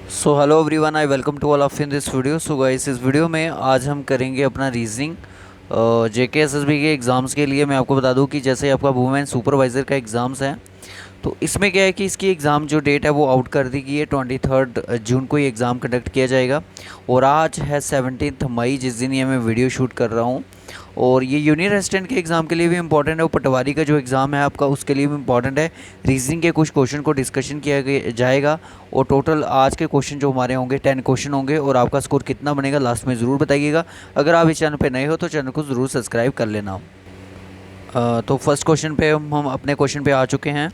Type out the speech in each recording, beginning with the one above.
So hello everyone, I welcome to all of in this video. So guys, इस वीडियो में आज हम करेंगे अपना रीजनिंग जेके एसएसबी के एग्ज़ाम्स के लिए। मैं आपको बता दूं कि जैसे आपका वुमेन सुपरवाइज़र का एग्ज़ाम्स है, तो इसमें क्या है कि इसकी एग्ज़ाम जो डेट है वो आउट कर दी गई है। 23 जून को ये एग्ज़ाम कंडक्ट किया जाएगा और आज है 17 मई, जिस दिन ये मैं वीडियो शूट कर रहा हूँ। और ये यूनियन रेजिडेंट के एग्ज़ाम के लिए भी इंपॉर्टेंट है और पटवारी का जो एग्ज़ाम है आपका उसके लिए भी इंपॉर्टेंट है। रीजनिंग के कुछ क्वेश्चन को डिस्कशन किया जाएगा और टोटल आज के क्वेश्चन जो हमारे होंगे 10 क्वेश्चन होंगे और आपका स्कोर कितना बनेगा लास्ट में ज़रूर बताइएगा। अगर आप इस चैनल पर नए हो तो चैनल को ज़रूर सब्सक्राइब कर लेना। तो फर्स्ट क्वेश्चन पे हम अपने क्वेश्चन पे आ चुके हैं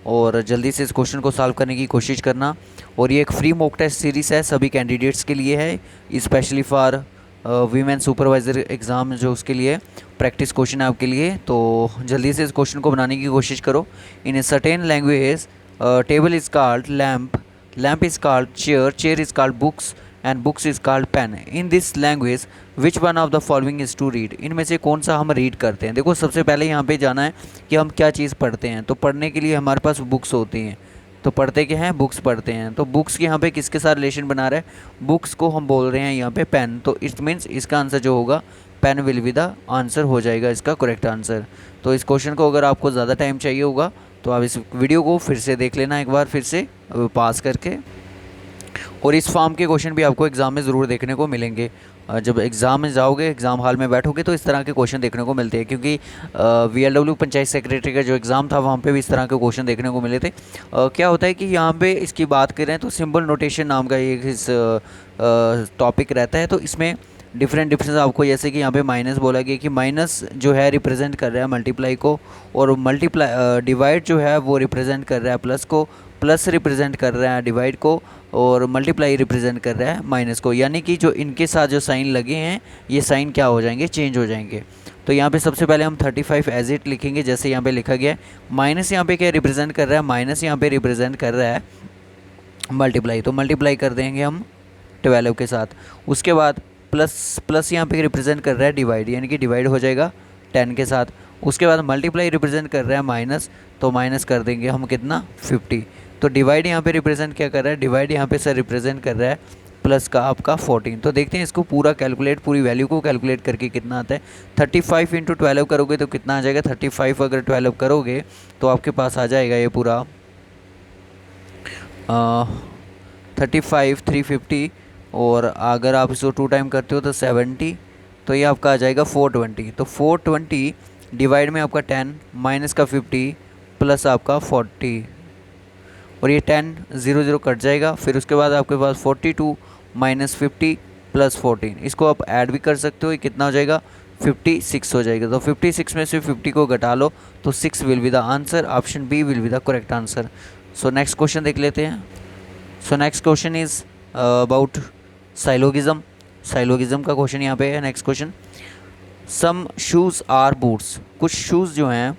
और जल्दी से इस क्वेश्चन को सॉल्व करने की कोशिश करना। और ये एक फ्री मॉक टेस्ट सीरीज़ है, सभी कैंडिडेट्स के लिए है, specially for women supervisor exam जो उसके लिए प्रैक्टिस क्वेश्चन है आपके लिए। तो जल्दी से इस क्वेश्चन को बनाने की कोशिश करो। In a certain language table is called lamp, lamp is called chair, chair is called books and books is called pen. In this language which one of the following is to read. इनमें से कौन सा हम read करते हैं। देखो, सबसे पहले यहाँ पे जाना है कि हम क्या चीज़ पढ़ते हैं। तो पढ़ने के लिए हमारे पास बुक्स होती हैं, तो पढ़ते क्या हैं, बुक्स पढ़ते हैं। तो बुक्स की यहाँ पे किसके साथ रिलेशन बना रहा है, बुक्स को हम बोल रहे हैं यहाँ पे पेन। तो इट मीन्स इसका आंसर जो होगा pen will be the answer हो जाएगा, इसका करेक्ट आंसर। तो इस क्वेश्चन को अगर आपको ज़्यादा टाइम चाहिए होगा तो आप इस वीडियो को फिर से देख लेना एक बार फिर से पास करके। और इस फॉर्म के क्वेश्चन भी आपको एग्ज़ाम में ज़रूर देखने को मिलेंगे। जब एग्ज़ाम में जाओगे, एग्ज़ाम हॉल में बैठोगे तो इस तरह के क्वेश्चन देखने को मिलते हैं, क्योंकि वीएलडब्ल्यू पंचायत सेक्रेटरी का जो एग्ज़ाम था वहाँ पे भी इस तरह के क्वेश्चन देखने को मिले थे। क्या होता है कि यहाँ पे इसकी बात करें तो सिंबल नोटेशन नाम का एक इस टॉपिक रहता है। तो इसमें डिफरेंट डिफरेंस आपको, जैसे कि यहाँ पे माइनस बोला गया कि माइनस जो है रिप्रेजेंट कर रहा है मल्टीप्लाई को, और मल्टीप्लाई डिवाइड जो है वो रिप्रेजेंट कर रहा है प्लस को, प्लस रिप्रेजेंट कर रहा है डिवाइड को, और मल्टीप्लाई रिप्रेजेंट कर रहा है माइनस को। यानी कि जो इनके साथ जो साइन लगे हैं ये साइन क्या हो जाएंगे, चेंज हो जाएंगे। तो यहाँ पे सबसे पहले हम 35 एज इट लिखेंगे, जैसे यहाँ पे लिखा गया है। माइनस यहाँ पे क्या रिप्रेजेंट कर रहा है, माइनस यहाँ पे रिप्रेजेंट कर रहा है मल्टीप्लाई, तो मल्टीप्लाई कर देंगे हम 12 के साथ। उसके बाद प्लस, प्लस यहाँ पे रिप्रेजेंट कर रहा है डिवाइड, यानी कि डिवाइड हो जाएगा 10 के साथ। उसके बाद मल्टीप्लाई रिप्रेजेंट कर रहा है माइनस, तो माइनस कर देंगे हम कितना, 50। तो डिवाइड यहाँ पे रिप्रेजेंट क्या कर रहा है, डिवाइड यहाँ पे सर रिप्रेजेंट कर रहा है प्लस का आपका 14। तो देखते हैं इसको पूरा कैलकुलेट, पूरी वैल्यू को कैलकुलेट करके कितना आता है। 35 इंटू 12 करोगे तो कितना आ जाएगा, 35 अगर 12 करोगे तो आपके पास आ जाएगा ये पूरा 35 350, और अगर आप इसको 2 टाइम करते हो तो 70, तो ये आपका आ जाएगा 420। तो 420 डिवाइड में आपका 10 माइनस का 50 प्लस आपका 40, और ये 10 0 0 कट जाएगा। फिर उसके बाद आपके पास 42 माइनस 50 प्लस 14, इसको आप ऐड भी कर सकते हो, ये कितना हो जाएगा, 56 हो जाएगा। तो 56 में से 50 को घटा लो तो 6 will be the answer, option B will be the correct answer. So next question देख लेते हैं। So next question is about syllogism. Syllogism का क्वेश्चन यहाँ पे है। Next question, some shoes are boots. कुछ शूज़ जो हैं,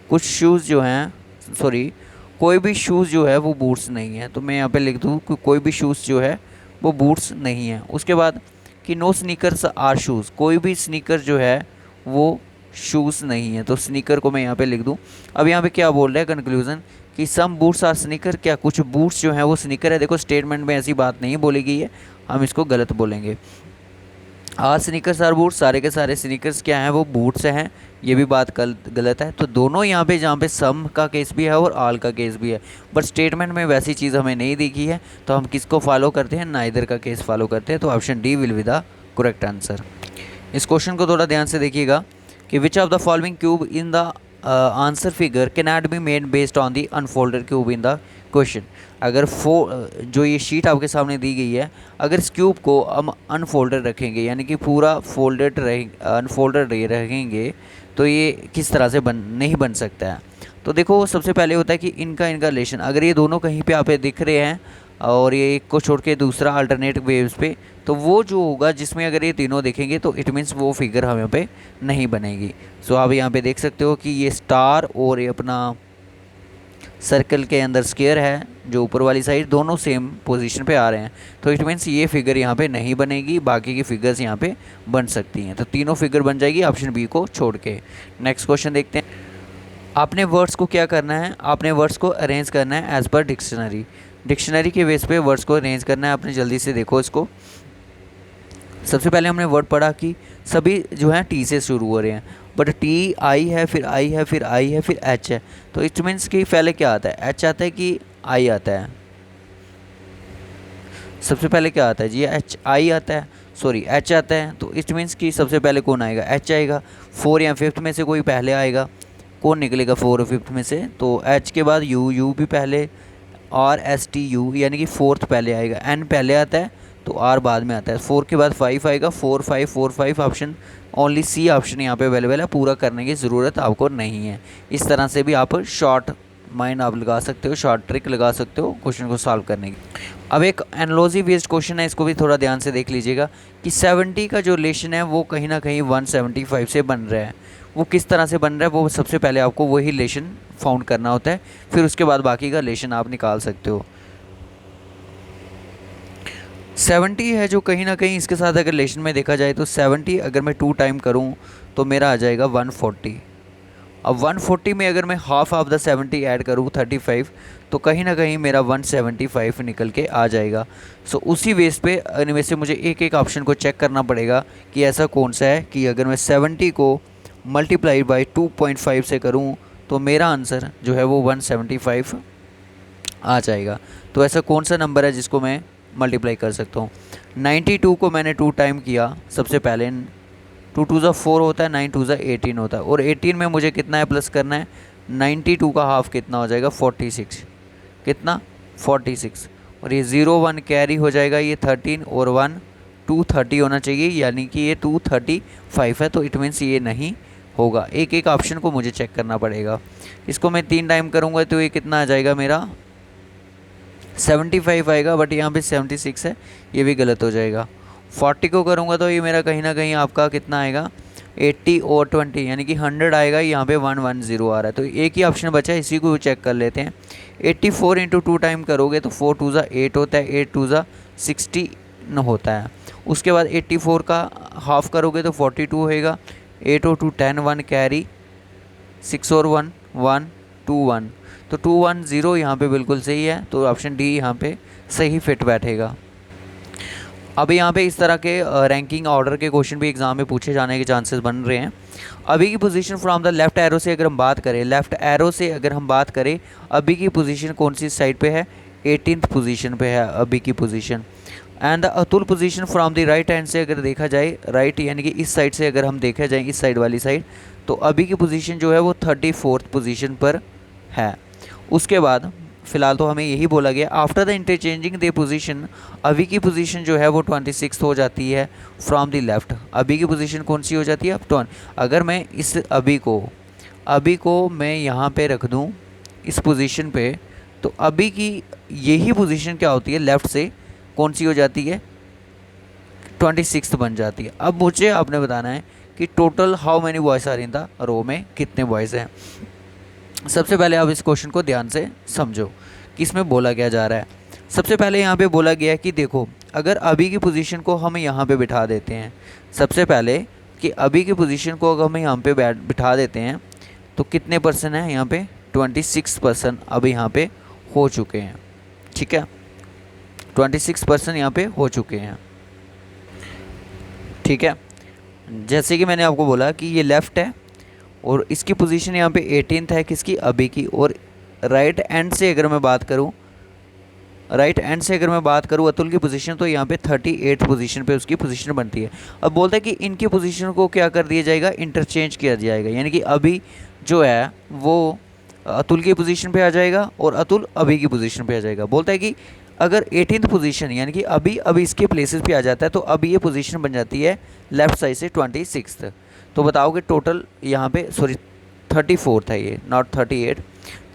कुछ शूज़ जो हैं, सॉरी, कोई भी शूज़ जो है वो बूट्स नहीं है। तो मैं यहाँ पे लिख दूँ कि कोई भी शूज़ जो है वो बूट्स नहीं है। उसके बाद कि नो स्नीकर्स आर शूज़, कोई भी स्नीकर जो है वो शूज़ नहीं है। तो स्नीकर को मैं यहाँ पे लिख दूँ। अब यहाँ पे क्या बोल रहा है कंक्लूज़न कि सम बूट्स आर स्नीकर, क्या कुछ बूट्स जो हैं वो स्नीकर है। देखो, स्टेटमेंट में ऐसी बात नहीं बोली गई है, हम इसको गलत बोलेंगे। आर स्नीकर्स आर बूट्स, सारे के सारे स्नीकर्स क्या हैं, वो बूट्स हैं, ये भी बात गलत है। तो दोनों यहाँ पे, जहाँ पे सम का केस भी है और आल का केस भी है, बट स्टेटमेंट में वैसी चीज़ हमें नहीं दिखी है, तो हम किसको फॉलो करते हैं, नाइदर का केस फॉलो करते हैं। तो option D will be the correct answer. इस क्वेश्चन को थोड़ा ध्यान से देखिएगा कि which of the following cube in the answer figure can not be made based on the unfolded cube in the question. अगर जो ये शीट आपके सामने दी गई है, अगर इस क्यूब को हम अनफोल्डेड रखेंगे, यानी कि पूरा फोल्डेड अनफोल्डेड रखेंगे, तो ये किस तरह से नहीं बन सकता है। तो देखो, सबसे पहले होता है कि इनका रिलेशन, अगर ये दोनों कहीं पे आप दिख रहे हैं और ये एक को छोड़ के दूसरा अल्टरनेट वेव्स पे, तो वो जो होगा जिसमें अगर ये तीनों देखेंगे तो इट मीन्स वो फिगर हमें पे नहीं बनेगी। सो आप यहाँ पे देख सकते हो कि ये स्टार और ये अपना सर्कल के अंदर स्क्वायर है जो ऊपर वाली साइड, दोनों सेम पोजीशन पे आ रहे हैं। तो इट मीन्स ये फिगर यहाँ पे नहीं बनेगी, बाकी की फिगर्स यहाँ पे बन सकती हैं। तो तीनों फिगर बन जाएगी ऑप्शन बी को छोड़ के। नेक्स्ट क्वेश्चन देखते हैं। आपने वर्ड्स को क्या करना है, आपने वर्ड्स को अरेंज करना है एज़ पर डिक्शनरी। डिक्शनरी के बेस पे वर्ड्स को अरेंज करना है आपने। जल्दी से देखो इसको। सबसे पहले हमने वर्ड पढ़ा कि सभी जो हैं टी से शुरू हो रहे हैं, बट टी आई है, फिर आई है, फिर आई है, फिर एच है। तो इट मीन्स कि पहले क्या आता है, एच आता है कि आई आता है? सबसे पहले क्या आता है जी, एच आई आता है, सॉरी एच आता है। तो इट मीन्स कि सबसे पहले कौन आएगा, एच आएगा। फोर या फिफ्थ में से कोई पहले आएगा, कौन निकलेगा फोर और फिफ्थ में से? तो एच के बाद यू, यू भी पहले, आर एस टी यू, यानी कि फोर्थ पहले आएगा। एन पहले आता है तो आर बाद में आता है। फोर के बाद फाइव आएगा, four five, four five option, only C option यहाँ पे अवेलेबल है। पूरा करने की ज़रूरत आपको नहीं है। इस तरह से भी आप शॉर्ट माइंड आप लगा सकते हो, शॉर्ट ट्रिक लगा सकते हो क्वेश्चन को सॉल्व करने की। अब एक एनालॉजी बेस्ड क्वेश्चन है, इसको भी थोड़ा ध्यान से देख लीजिएगा कि 70 का जो रिलेशन है वो कहीं ना कहीं 175 से बन रहा है। वो किस तरह से बन रहा है, वो सबसे पहले आपको वही रिलेशन फाउंड करना होता है, फिर उसके बाद बाकी का रिलेशन आप निकाल सकते हो। 70 है जो कहीं ना कहीं इसके साथ अगर रिलेशन में देखा जाए तो 70 अगर मैं 2 टाइम करूं तो मेरा आ जाएगा 140। अब 140 में अगर मैं हाफ ऑफ द 70 ऐड करूँ 35, तो कहीं ना कहीं मेरा 175 निकल के आ जाएगा। सो उसी बेस पे इनमें से मुझे एक एक ऑप्शन को चेक करना पड़ेगा कि ऐसा कौन सा है कि अगर मैं 70 को मल्टीप्लाई बाई 2.5 से करूँ तो मेरा आंसर जो है वो 175 आ जाएगा। तो ऐसा कौन सा नंबर है जिसको मैं मल्टीप्लाई कर सकता हूँ? 92 को मैंने 2 टाइम किया सबसे पहले, 2 टू ज़ा 4 होता है, 9 टू ज़ा 18 होता है, और 18 में मुझे कितना है प्लस करना है, 92 का हाफ कितना हो जाएगा 46, कितना 46, और ये 0 1 कैरी हो जाएगा, ये 13 और 1 230 होना चाहिए, यानी कि ये 235 है। तो इट मीन्स ये नहीं होगा। एक एक ऑप्शन को मुझे चेक करना पड़ेगा। इसको मैं 3 टाइम करूँगा तो ये कितना आ जाएगा मेरा 75 आएगा, बट यहाँ पे 76 है, ये भी गलत हो जाएगा। 40 को करूँगा तो ये मेरा कहीं ना कहीं आपका कितना आएगा 80 और 20, यानी कि 100 आएगा, यहाँ पे 110 आ रहा है। तो एक ही ऑप्शन बचा है, इसी को चेक कर लेते हैं। 84 इंटू 2 टाइम करोगे तो 4 टू ज़ा 8 होता है, 8 टू ज़ा 16 होता है। उसके बाद 84 का हाफ करोगे तो 42 होएगा, 8 और 2 10, 1 कैरी, 6 और 1 1 2 1, तो 210 यहाँ पे बिल्कुल सही है। तो ऑप्शन डी यहाँ पे सही फिट बैठेगा। अब यहाँ पे इस तरह के रैंकिंग ऑर्डर के क्वेश्चन भी एग्जाम में पूछे जाने के चांसेस बन रहे हैं। अभी की position from the left arrow से अगर हम बात करें, लेफ्ट एरो से अगर हम बात करें, अभी की पोजीशन कौन सी साइड पे है, 18th पोजीशन पे है अभी की position. And the Atul position from the right hand से अगर देखा जाए, राइट यानी कि इस साइड से अगर हम देखा जाए, इस साइड वाली साइड, तो अभी की पोजीशन जो है वो 34th पोजीशन पर है। उसके बाद फिलहाल तो हमें यही बोला गया, after the interchanging the position, अभी की पोजीशन जो है वो 26 हो जाती है फ्रॉम द लेफ्ट। अभी की पोजीशन कौन सी हो जाती है, अब तो अगर मैं इस अभी को मैं यहाँ पे रख दूँ इस पोजीशन पे, तो अभी की यही पोजीशन क्या होती है, लेफ़्ट से कौन सी हो जाती है, 26 बन जाती है। अब मुझे आपने बताना है कि total how many boys are in the row, में कितने बॉयज़ हैं। सबसे पहले आप इस क्वेश्चन को ध्यान से समझो कि इसमें बोला क्या जा रहा है। सबसे पहले यहाँ पे बोला गया है कि देखो, अगर अभी की पोजीशन को हम यहाँ पे बिठा देते हैं, सबसे पहले कि अभी की पोजीशन को अगर हम यहाँ पे बिठा देते हैं तो कितने परसेंट हैं यहाँ पे, 26% अब यहाँ पे हो चुके हैं। ठीक है, 26% यहाँ पे हो चुके हैं। ठीक है, जैसे कि मैंने आपको बोला कि ये लेफ़्ट है और इसकी पोजीशन यहाँ पे 18th है, किसकी, अभी की। और राइट एंड से अगर मैं बात करूँ, अतुल की पोजीशन, तो यहाँ पे 38 पोजीशन पे उसकी पोजीशन बनती है। अब बोलता है कि इनकी पोजीशन को क्या कर दिया जाएगा, इंटरचेंज किया जाएगा, यानी कि अभी जो है वो अतुल की पोजीशन पे आ जाएगा और अतुल अभी की पोजीशन पे आ जाएगा। बोलता है कि अगर 18th पोजीशन यानी कि अभी इसके प्लेसेस पे आ जाता है तो अभी ये पोजीशन बन जाती है लेफ़्ट साइड से 26th। तो बताओ कि टोटल यहाँ पे, सॉरी 34th है ये, नॉट 38,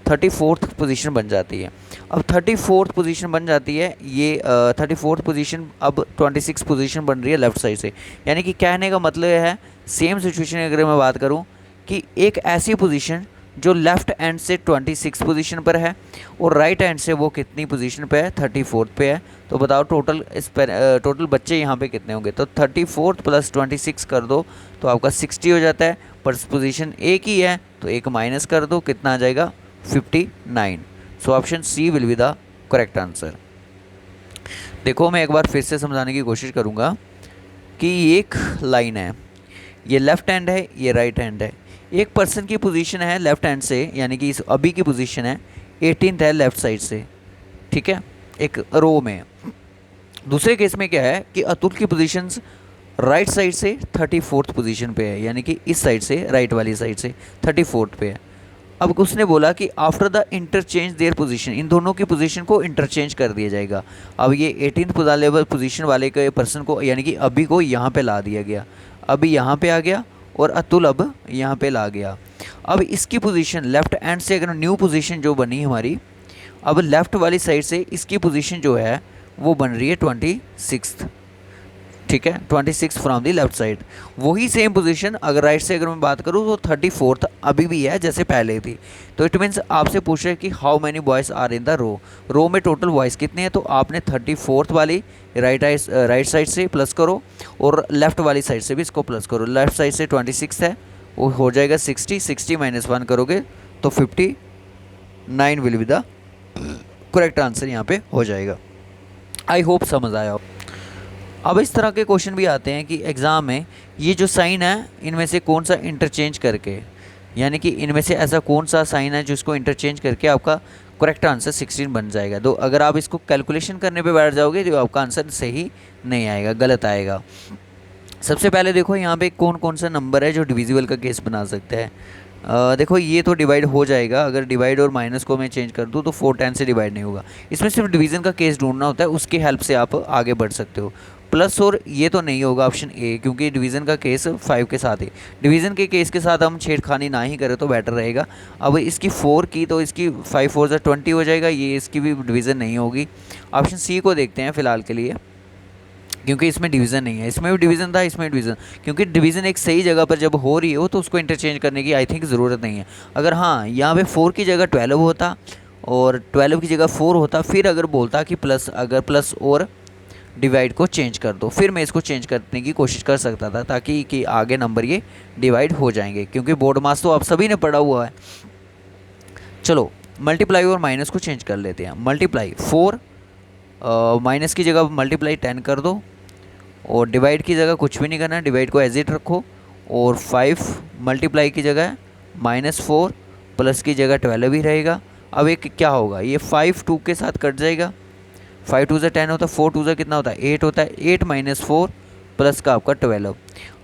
34th पोजीशन बन जाती है। अब 34th पोजीशन बन जाती है ये, 34th पोजीशन अब 26 पोजीशन बन रही है लेफ़्ट साइड से। यानी कि कहने का मतलब है, सेम सिचुएशन अगर मैं बात करूँ कि एक ऐसी पोजीशन जो लेफ़्ट हैंड से 26 पोजीशन पर है और राइट हैंड से वो कितनी पोजीशन पे है, 34 पे है। तो बताओ टोटल टोटल बच्चे यहाँ पे कितने होंगे। तो 34 प्लस 26 कर दो तो आपका 60 हो जाता है, पर पोजीशन एक ही है तो एक माइनस कर दो, कितना आ जाएगा 59। So option C will be the correct answer. देखो मैं एक बार फिर से समझाने की कोशिश करूँगा कि एक लाइन है, ये लेफ़्ट हैंड है, ये राइट हैंड है। एक पर्सन की पोजीशन है लेफ़्ट हैंड से, यानी कि इस अभी की पोजीशन है 18th है लेफ़्ट साइड से, ठीक है, एक रो में। दूसरे केस में क्या है कि अतुल की पोजीशंस राइट साइड से 34th पोजीशन पे है, यानी कि इस साइड से, राइट वाली साइड से 34th पे है। अब उसने बोला कि after the interchange their position, इन दोनों की पोजीशन को इंटरचेंज कर दिया जाएगा। अब ये 18th लेवल पोजीशन वाले के पर्सन को, यानी कि अभी को यहाँ पे ला दिया गया, अभी यहाँ पे आ गया और अतुल अब यहाँ पे ला गया। अब इसकी पोजीशन लेफ़्ट हैंड से अगर न्यू पोजीशन जो बनी हमारी, अब लेफ़्ट वाली साइड से इसकी पोजीशन जो है वो बन रही है 26, ठीक है, 26 फ्रॉम दी लेफ्ट साइड। वही सेम पोजीशन अगर राइट से अगर मैं बात करूँ तो 34th अभी भी है जैसे पहले थी। तो इट मीन्स आपसे पूछ रहे कि how many boys are in the row में टोटल बॉयज़ कितने हैं। तो आपने 34th वाली राइट साइड से प्लस करो और लेफ़्ट वाली साइड से भी इसको प्लस करो। लेफ़्ट साइड से 26 है, वो हो जाएगा 60 माइनस 1 करोगे तो 59 will be the correct answer यहाँ पे हो जाएगा। आई होप समझ आया हो। अब इस तरह के क्वेश्चन भी आते हैं कि एग्ज़ाम में ये जो साइन है इनमें से कौन सा इंटरचेंज करके, यानी कि इनमें से ऐसा कौन सा साइन है जिसको इंटरचेंज करके आपका करेक्ट आंसर 16 बन जाएगा। तो अगर आप इसको कैलकुलेशन करने पे बैठ जाओगे तो आपका आंसर सही नहीं आएगा, गलत आएगा। सबसे पहले देखो यहाँ पे कौन कौन सा नंबर है जो डिविजिबल का केस बना सकते हैं। देखो ये तो डिवाइड हो जाएगा, अगर डिवाइड और माइनस को मैं चेंज कर दूँ तो 410 से डिवाइड नहीं होगा। इसमें सिर्फ डिवीज़न का केस ढूंढना होता है, उसकी हेल्प से आप आगे बढ़ सकते हो। प्लस और ये तो नहीं होगा ऑप्शन ए, क्योंकि डिवीज़न का केस 5 के साथ है। डिवीज़न के केस के साथ हम छेड़खानी ना ही करें तो बेटर रहेगा। अब इसकी 4 की तो इसकी 5 4 20 हो जाएगा, ये इसकी भी डिवीज़न नहीं होगी। ऑप्शन सी को देखते हैं फ़िलहाल के लिए, क्योंकि इसमें डिवीज़न नहीं है। इसमें भी डिवीज़न था, इसमें डिवीज़न, क्योंकि डिवीज़न एक सही जगह पर जब हो रही हो तो उसको इंटरचेंज करने की आई थिंक ज़रूरत नहीं है। अगर हाँ यहाँ पे 4 की जगह 12 होता और 12 की जगह 4 होता, फिर अगर बोलता कि प्लस, अगर प्लस और डिवाइड को चेंज कर दो, फिर मैं इसको चेंज करने की कोशिश कर सकता था ताकि कि आगे नंबर ये डिवाइड हो जाएंगे, क्योंकि बोर्ड मास तो आप सभी ने पढ़ा हुआ है। चलो मल्टीप्लाई और माइनस को चेंज कर लेते हैं। मल्टीप्लाई 4, माइनस की जगह मल्टीप्लाई 10 कर दो और डिवाइड की जगह कुछ भी नहीं करना, डिवाइड को एज इट रखो। और 5 मल्टीप्लाई की जगह -4 प्लस की जगह 12 ही रहेगा। अब एक क्या होगा, ये 5 2 के साथ कट जाएगा, 5 2 10 होता है, 4 2 कितना होता है 8 होता है, 8 - 4 प्लस का आपका 12।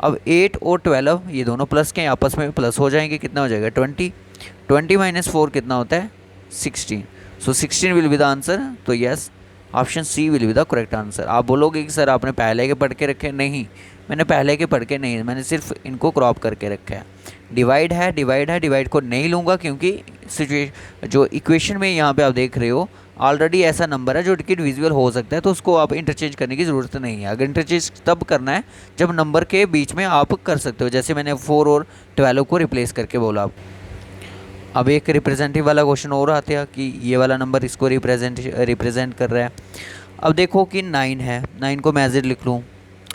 अब 8 और 12 ये दोनों प्लस के आपस में प्लस हो जाएंगे, कितना हो जाएगा 20 - 4 कितना होता है 16। So 16 will be the answer. तो yes, option C will be the correct answer. आप बोलोगे कि सर आपने पहले के पढ़ के रखे, नहीं मैंने पहले के पढ़ के नहीं, मैंने सिर्फ इनको क्रॉप करके रखा है। डिवाइड है, डिवाइड को नहीं लूँगा क्योंकि सिचुएशन जो इक्वेशन में यहाँ पे आप देख रहे हो ऑलरेडी ऐसा नंबर है जो कि डिविजिबल हो सकता है, तो उसको आप इंटरचेंज करने की ज़रूरत नहीं है। अगर इंटरचेंज तब करना है जब नंबर के बीच में आप कर सकते हो, जैसे मैंने 4 और 12 को रिप्लेस करके बोला। अब एक रिप्रेजेंटेटिव वाला क्वेश्चन और आता है कि ये वाला नंबर इसको रिप्रेजेंट कर रहा है। अब देखो कि 9 है, 9 को मैं एज इट लिख लूँ।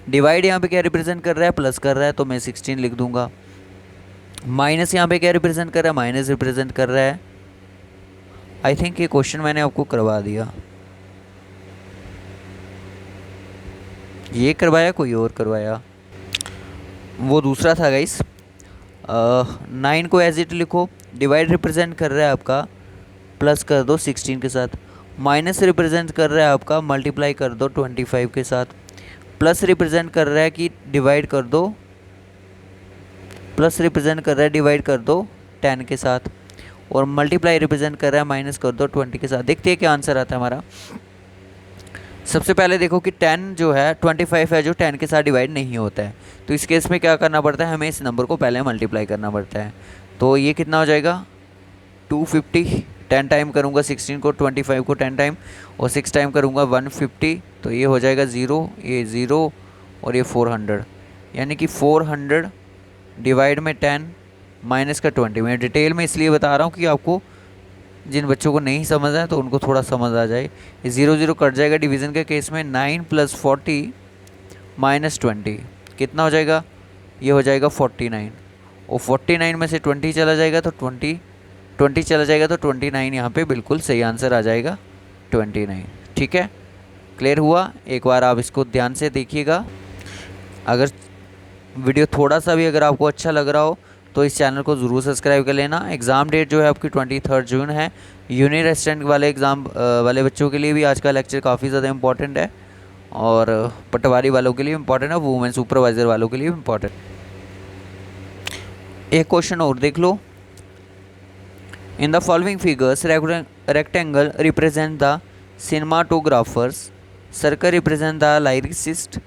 डिवाइड यहाँ पे क्या रिप्रेजेंट कर रहा है, प्लस कर रहा है, तो मैं 16 लिख दूंगा। माइनस यहाँ पे क्या रिप्रेजेंट कर रहा है, माइनस रिप्रेजेंट कर रहा है। आई थिंक ये क्वेश्चन मैंने आपको करवा दिया, ये करवाया कोई और करवाया, वो दूसरा था गाइस। 9 को एज इट लिखो। डिवाइड रिप्रेजेंट कर रहा है आपका, प्लस कर दो 16 के साथ। माइनस रिप्रेजेंट कर रहा है आपका, मल्टीप्लाई कर दो 25 के साथ। प्लस रिप्रेजेंट कर रहा है कि डिवाइड कर दो, प्लस रिप्रेजेंट कर रहा है डिवाइड कर दो 10 के साथ। और मल्टीप्लाई रिप्रेजेंट कर रहा है माइनस कर दो 20 के साथ। देखते हैं क्या आंसर आता है हमारा। सबसे पहले देखो कि 10 जो है 25 है जो 10 के साथ डिवाइड नहीं होता है, तो इस केस में क्या करना पड़ता है, हमें इस नंबर को पहले मल्टीप्लाई करना पड़ता है। तो ये कितना हो जाएगा 250, 10 टाइम करूँगा 16 को, 25 को 10 टाइम और 6 टाइम करूँगा 150, तो ये हो जाएगा 0, ये 0 और ये 400, यानी कि 400 डिवाइड में 10 माइनस का 20। मैं डिटेल में इसलिए बता रहा हूँ कि आपको जिन बच्चों को नहीं समझ आए तो उनको थोड़ा समझ आ जाए। ये 0 0 कट जाएगा डिवीज़न के केस में। 9 + 40 - 20 कितना हो जाएगा? ये हो जाएगा 49। और 49 में से 20 चला जाएगा तो 20 चला जाएगा तो 29 यहाँ पे बिल्कुल सही आंसर आ जाएगा 29। ठीक है, क्लियर हुआ? एक बार आप इसको ध्यान से देखिएगा। अगर वीडियो थोड़ा सा भी अगर आपको अच्छा लग रहा हो तो इस चैनल को ज़रूर सब्सक्राइब कर लेना। एग्ज़ाम डेट जो है आपकी 23 जून है। यूनि रेजिडेंट वाले एग्ज़ाम वाले बच्चों के लिए भी आज का लेक्चर काफ़ी ज़्यादा इंपॉर्टेंट है, और पटवारी वालों के लिए इंपॉर्टेंट है, वुमेन सुपरवाइज़र वालों के लिए इंपॉर्टेंट। एक क्वेश्चन और देख लो। In the following figures rectangle represent the cinematographer's, circle represent the lyricist,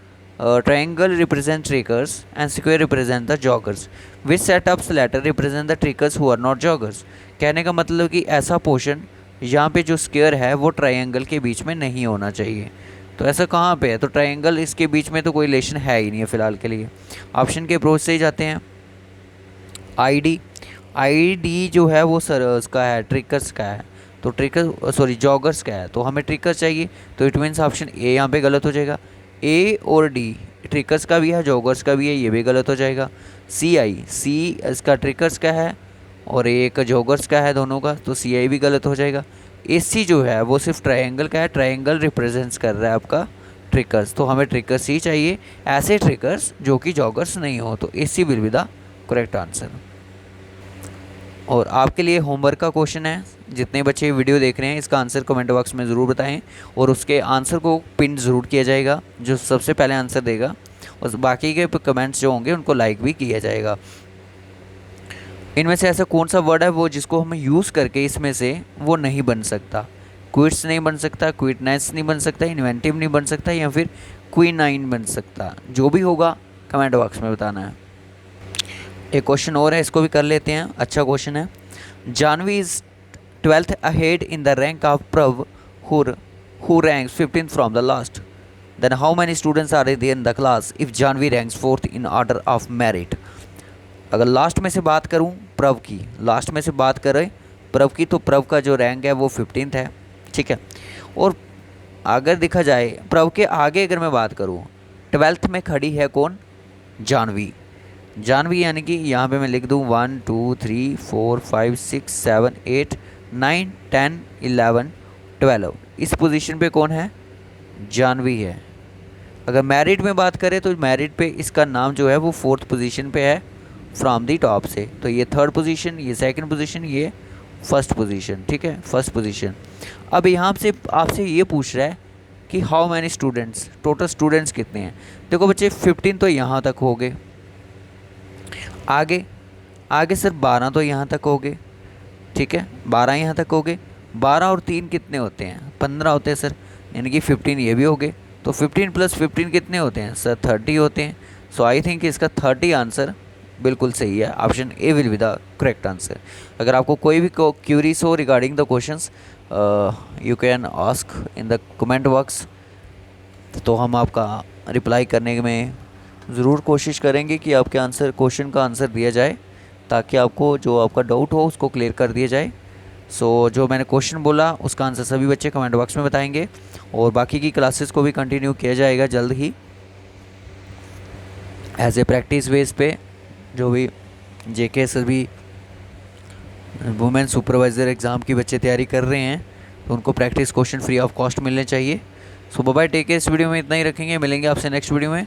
triangle represent trickers, and square represent the joggers. Which setups latter represent the trickers who are not joggers? कहने का मतलब कि ऐसा portion यहाँ पे जो square है वो ट्रायंगल के बीच में नहीं होना चाहिए। तो ऐसा कहाँ पे है? तो ट्रायंगल इसके बीच में तो कोई रिलेशन है ही नहीं है फ़िलहाल के लिए। ऑप्शन के अप्रोच से ही जाते हैं। आई डी जो है वो सर उसका है, ट्रिकर्स का है। तो जॉगर्स का है, तो हमें ट्रिकर्स चाहिए। तो इट मीन्स ऑप्शन ए यहाँ पे गलत हो जाएगा। ए और डी ट्रिकर्स का भी है, जॉगर्स का भी है, ये भी गलत हो जाएगा। सी इसका ट्रिकर्स का है और एक जॉगर्स का है दोनों का, तो सी आई भी गलत हो जाएगा। AC जो है वो सिर्फ ट्रायंगल का है, ट्रायंगल रिप्रेजेंट्स कर रहा है आपका ट्रिकर्स, तो हमें ट्रिकर्स ही चाहिए, ऐसे ट्रिकर्स जो कि जॉगर्स नहीं हो। तो AC will be the correct answer. और आपके लिए होमवर्क का क्वेश्चन है, जितने बच्चे वीडियो देख रहे हैं इसका आंसर कमेंट बॉक्स में ज़रूर बताएं, और उसके आंसर को पिन ज़रूर किया जाएगा। जो सबसे पहले आंसर देगा और बाकी के कमेंट्स जो होंगे उनको लाइक भी किया जाएगा। इनमें से ऐसा कौन सा वर्ड है वो जिसको हमें यूज़ करके इसमें से वो नहीं बन सकता? क्विट्स नहीं बन सकता, क्विटनेस नहीं बन सकता, इन्वेंटिव नहीं बन सकता, या फिर क्वीनाइन बन सकता। जो भी होगा कमेंट बॉक्स में बताना है। एक क्वेश्चन और है, इसको भी कर लेते हैं। अच्छा क्वेश्चन है। Jahnavi is 12th ahead in the rank of Prav, who ranks 15th from the last. Then how many students are there in the class if Janvi ranks 4th in order of merit? अगर last में से बात करूं प्रव की, last में से बात करें प्रव की, तो प्रव का जो रैंक है वो 15th है। ठीक है, और अगर देखा जाए प्रव के आगे अगर मैं बात करूं 12th में खड़ी है कौन? जानवी। जानवी यानी कि यहाँ पे मैं लिख दूँ 1 2 3 4 5 6 7 8 9 10 11 12, इस पोजीशन पे कौन है? जानवी है। अगर मेरिट में बात करें तो मेरिट पे इसका नाम जो है वो 4th पोजीशन पे है फ्रॉम दी टॉप से। तो ये 3rd पोजीशन, ये 2nd पोजीशन, ये 1st पोजीशन। ठीक है, 1st पोजीशन। अब यहाँ से आपसे ये पूछ रहा है कि how many students, total students कितने हैं? देखो बच्चे 15 तो यहाँ तक हो गए, आगे सर 12 तो यहाँ तक हो गए। ठीक है, 12 यहाँ तक हो गए। 12 और 3 कितने होते हैं? 15 होते हैं सर, यानी कि 15 ये भी हो गए। तो 15 + 15 कितने होते हैं सर? 30 होते हैं। सो आई थिंक इसका 30 आंसर बिल्कुल सही है। Option A will be the correct answer. अगर आपको कोई भी क्यूरीज हो regarding the questions, you can ask in the comment box, तो हम आपका रिप्लाई करने में ज़रूर कोशिश करेंगे कि आपके क्वेश्चन का आंसर दिया जाए, ताकि आपको जो आपका डाउट हो उसको क्लियर कर दिया जाए। सो जो मैंने क्वेश्चन बोला उसका आंसर सभी बच्चे कमेंट बॉक्स में बताएंगे, और बाकी की क्लासेस को भी कंटिन्यू किया जाएगा जल्द ही एज ए प्रैक्टिस बेस पे। जो भी JK सभी वुमेन सुपरवाइज़र एग्ज़ाम की बच्चे तैयारी कर रहे हैं तो उनको practice question free of cost मिलने चाहिए। सो बाय टेक केयर। इस वीडियो में इतना ही रखेंगे, मिलेंगे आपसे नेक्स्ट वीडियो में।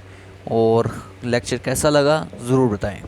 और लेक्चर कैसा लगा ज़रूर बताएं।